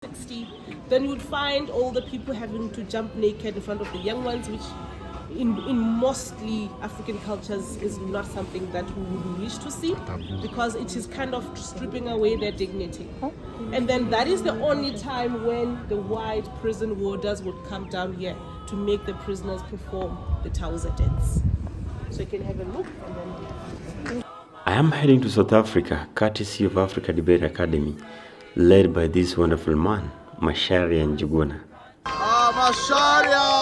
60, then you would find older people having to jump naked in front of the young ones, which in mostly African cultures is not something that we would wish to see, because it is kind of stripping away their dignity. And then that is the only time when the white prison warders would come down here to make the prisoners perform the Tauza dance. So you can have a look and then... I am heading to South Africa, courtesy of Africa Debate Academy, led by this wonderful man, Macharia Njuguna. Macharia!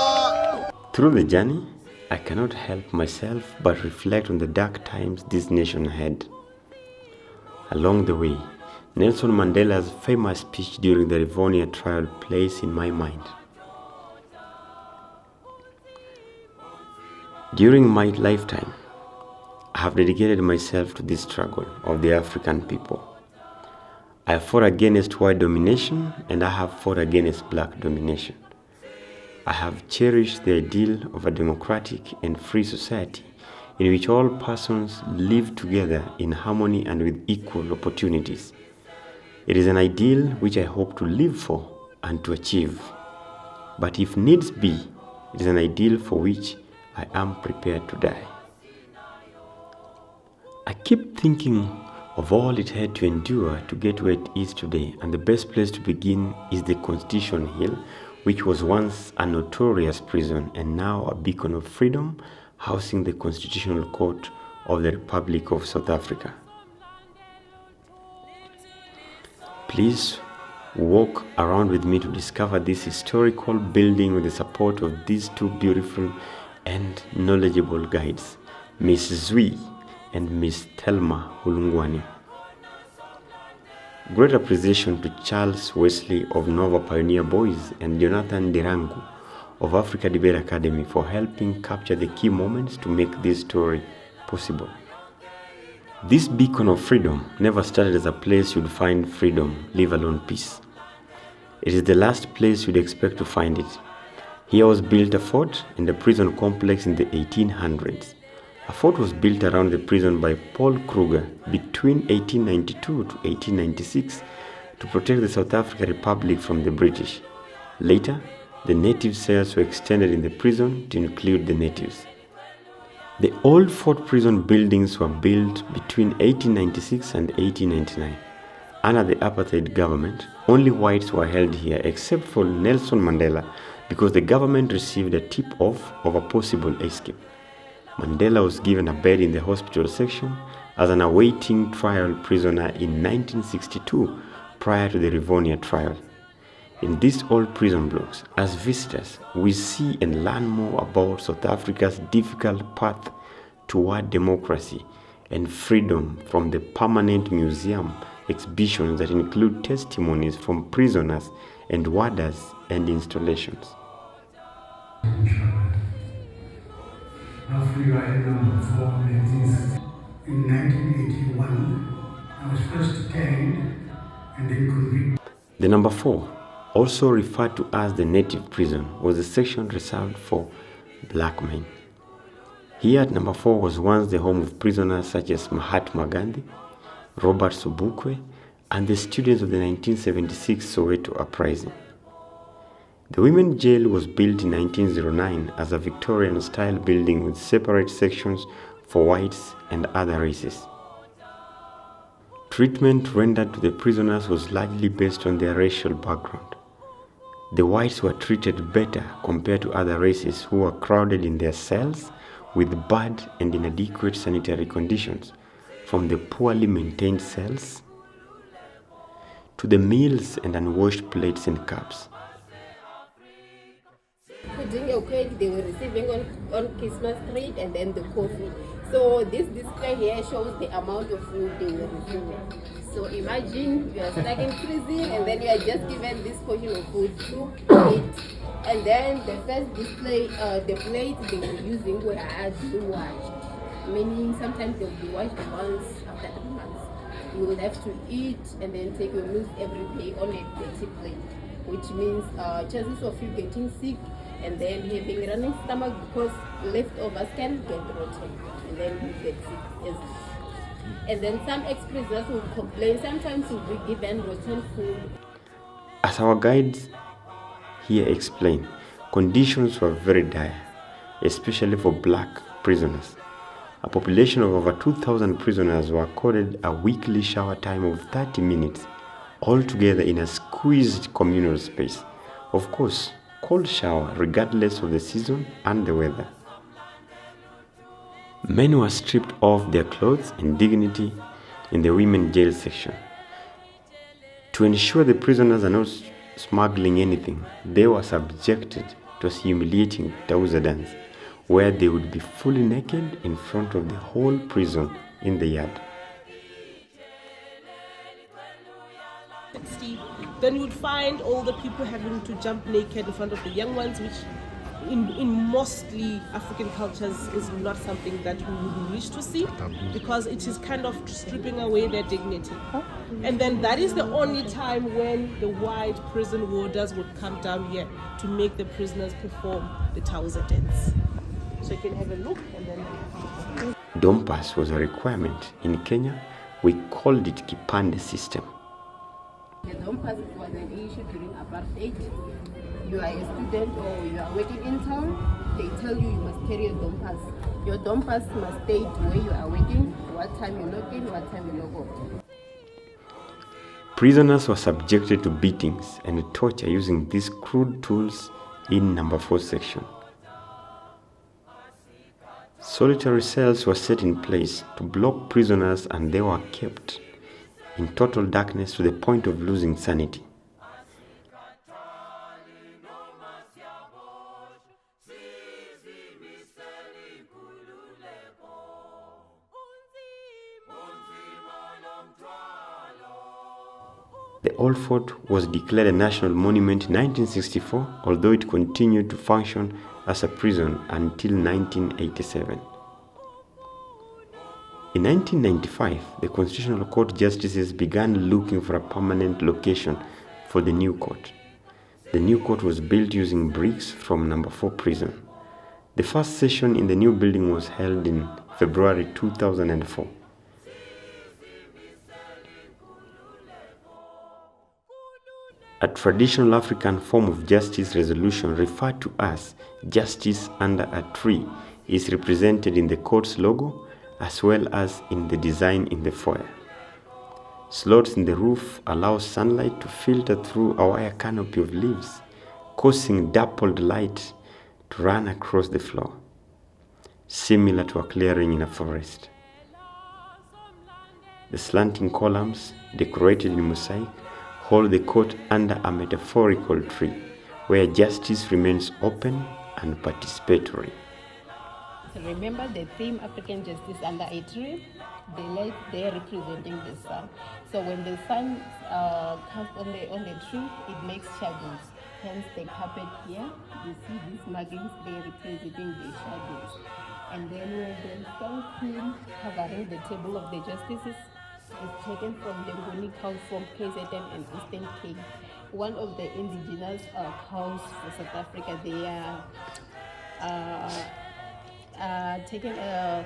Through the journey, I cannot help myself but reflect on the dark times this nation had. Along the way, Nelson Mandela's famous speech during the Rivonia trial plays in my mind. During my lifetime, I have dedicated myself to this struggle of the African people. I have fought against white domination and I have fought against black domination. I have cherished the ideal of a democratic and free society in which all persons live together in harmony and with equal opportunities. It is an ideal which I hope to live for and to achieve. But if needs be, it is an ideal for which I am prepared to die. I keep thinking of all it had to endure to get where it is today, and the best place to begin is the Constitution Hill, which was once a notorious prison and now a beacon of freedom, housing the Constitutional Court of the Republic of South Africa. Please walk around with me to discover this historical building with the support of these two beautiful and knowledgeable guides, Miss Zwi and Miss Thelma Hulungwani. Great appreciation to Charles Wesley of Nova Pioneer Boys and Jonathan Dirangu of Africa Debate Academy for helping capture the key moments to make this story possible. This beacon of freedom never started as a place you'd find freedom, leave alone peace. It is the last place you'd expect to find it. Here was built a fort and a prison complex in the 1800s. A fort was built around the prison by Paul Kruger between 1892 to 1896 to protect the South African Republic from the British. Later, the native cells were extended in the prison to include the natives. The old fort prison buildings were built between 1896 and 1899. Under the apartheid government, only whites were held here except for Nelson Mandela because the government received a tip-off of a possible escape. Mandela was given a bed in the hospital section as an awaiting trial prisoner in 1962 prior to the Rivonia trial. In these old prison blocks, as visitors, we see and learn more about South Africa's difficult path toward democracy and freedom from the permanent museum exhibitions that include testimonies from prisoners and warders and installations. Roughly I had number 4, 1960. In 1981, I was first detained and then convicted. The number 4, also referred to as the native prison, was a section reserved for black men. Here at number 4 was once the home of prisoners such as Mahatma Gandhi, Robert Sobukwe, and the students of the 1976 Soweto uprising. The women's jail was built in 1909 as a Victorian-style building with separate sections for whites and other races. Treatment rendered to the prisoners was largely based on their racial background. The whites were treated better compared to other races who were crowded in their cells with bad and inadequate sanitary conditions, from the poorly maintained cells to the meals and unwashed plates and cups. During a cake they were receiving on Christmas tree and then the coffee. So this display here shows the amount of food they were receiving. So imagine you are stuck in prison and then you are just given this portion of food to eat. And then the first display, the plates they were using were hardly washed. Meaning sometimes they will be washed once after 3 months. You will have to eat and then take your meals every day on a dirty plate, which means chances of you getting sick and then having running stomach because leftovers can get rotten and then you get sick. And then some ex-prisoners will complain sometimes you'll be given rotten food. As our guides here explain, conditions were very dire, especially for black prisoners. A population of over 2,000 prisoners were accorded a weekly shower time of 30 minutes, all together in a squeezed communal space. Of course, cold shower regardless of the season and the weather. Men were stripped of their clothes and dignity in the women jail section. To ensure the prisoners are not smuggling anything, they were subjected to a humiliating trouser dance, where they would be fully naked in front of the whole prison in the yard. Then you would find all the people having to jump naked in front of the young ones, which in mostly African cultures is not something that we would wish to see, because it is kind of stripping away their dignity. And then that is the only time when the white prison warders would come down here to make the prisoners perform the trouser dance. So you can have a look and then... Dompas was a requirement. In Kenya, we called it Kipande system. The dompas was an issue during apartheid. You are a student or you are working in town, they tell you must carry your dompas. Your dompas must state where you are working, what time you log in, what time you log out. Prisoners were subjected to beatings and torture using these crude tools in number 4 section. Solitary cells were set in place to block prisoners, and they were kept in total darkness to the point of losing sanity. The Old Fort was declared a national monument in 1964, although it continued to function as a prison until 1987. In 1995, the Constitutional Court justices began looking for a permanent location for the new court. The new court was built using bricks from number 4 prison. The first session in the new building was held in February 2004. A traditional African form of justice resolution referred to as justice under a tree is represented in the court's logo as well as in the design in the foyer. Slots in the roof allow sunlight to filter through a wire canopy of leaves, causing dappled light to run across the floor, similar to a clearing in a forest. The slanting columns, decorated in mosaic, hold the court under a metaphorical tree, where justice remains open and participatory. Remember the theme African justice under a tree? The light there representing the sun. So when the sun comes on the tree, it makes shadows. Hence the carpet here, you see these markings, they representing the shadows. And then when the sun queen covering the table of the justices, is taken from the Winnie cows from KZN and Eastern Cape. One of the indigenous cows for South Africa, they are taken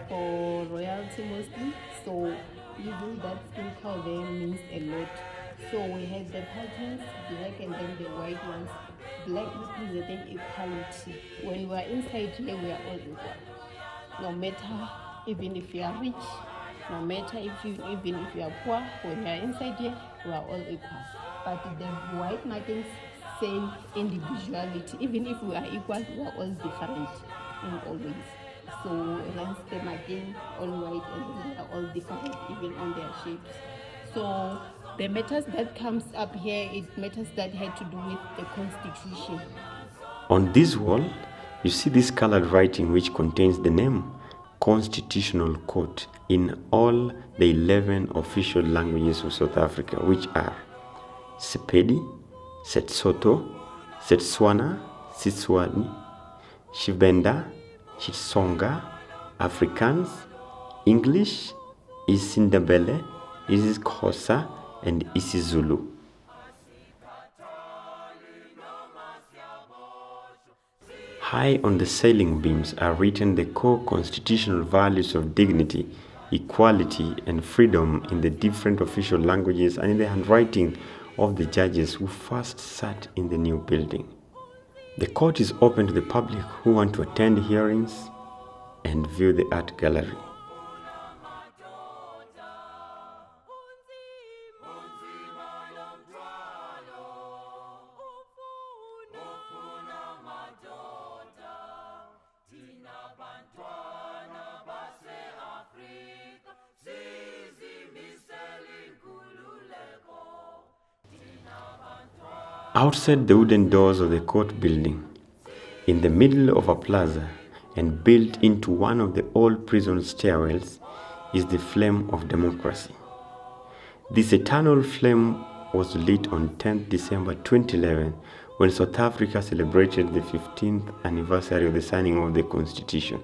for royalty mostly. So even that skin cow there means a lot. So we have the patterns, black and then the white ones. Black representing equality. When we are inside here, we are all equal. No matter, even if you are rich, no matter even if you are poor, when you are inside here, we are all equal. But the white markings say individuality. Even if we are equal, we are all different in all ways. So hence the marking all white and they are all different even on their shapes. So the matters that comes up here, it matters that had to do with the constitution. On this wall, you see this colored writing which contains the name Constitutional Court in all the 11 official languages of South Africa, which are Sepedi, Sesotho, Setswana, Siswati, Shivenda, Xitsonga, Afrikaans, English, isiNdebele, isiXhosa, and isiZulu. High on the ceiling beams are written the core constitutional values of dignity, equality, and freedom in the different official languages and in the handwriting of the judges who first sat in the new building. The court is open to the public who want to attend hearings and view the art gallery. Outside the wooden doors of the court building, in the middle of a plaza and built into one of the old prison stairwells, is the flame of democracy. This eternal flame was lit on 10th December 2011 when South Africa celebrated the 15th anniversary of the signing of the Constitution.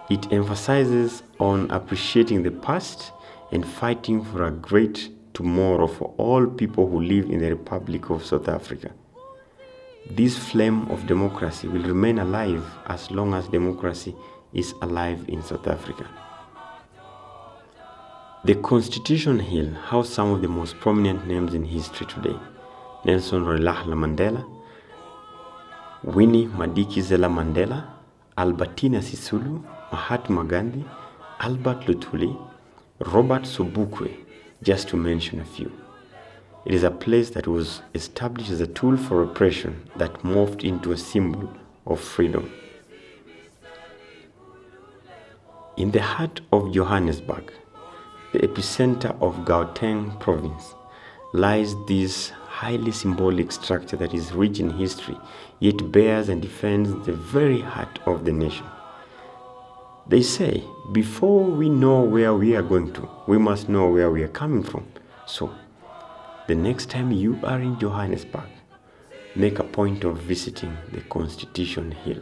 It emphasizes on appreciating the past and fighting for a great tomorrow for all people who live in the Republic of South Africa. This flame of democracy will remain alive as long as democracy is alive in South Africa. The Constitution Hill housed some of the most prominent names in history today: Nelson Rolihlahla Mandela, Winnie Madikizela Mandela, Albertina Sisulu, Mahatma Gandhi, Albert Luthuli, Robert Sobukwe, just to mention a few. It is a place that was established as a tool for oppression that morphed into a symbol of freedom. In the heart of Johannesburg, the epicenter of Gauteng province, lies this highly symbolic structure that is rich in history, yet bears and defends the very heart of the nation. They say, before we know where we are going to, we must know where we are coming from. So, the next time you are in Johannesburg, make a point of visiting the Constitution Hill.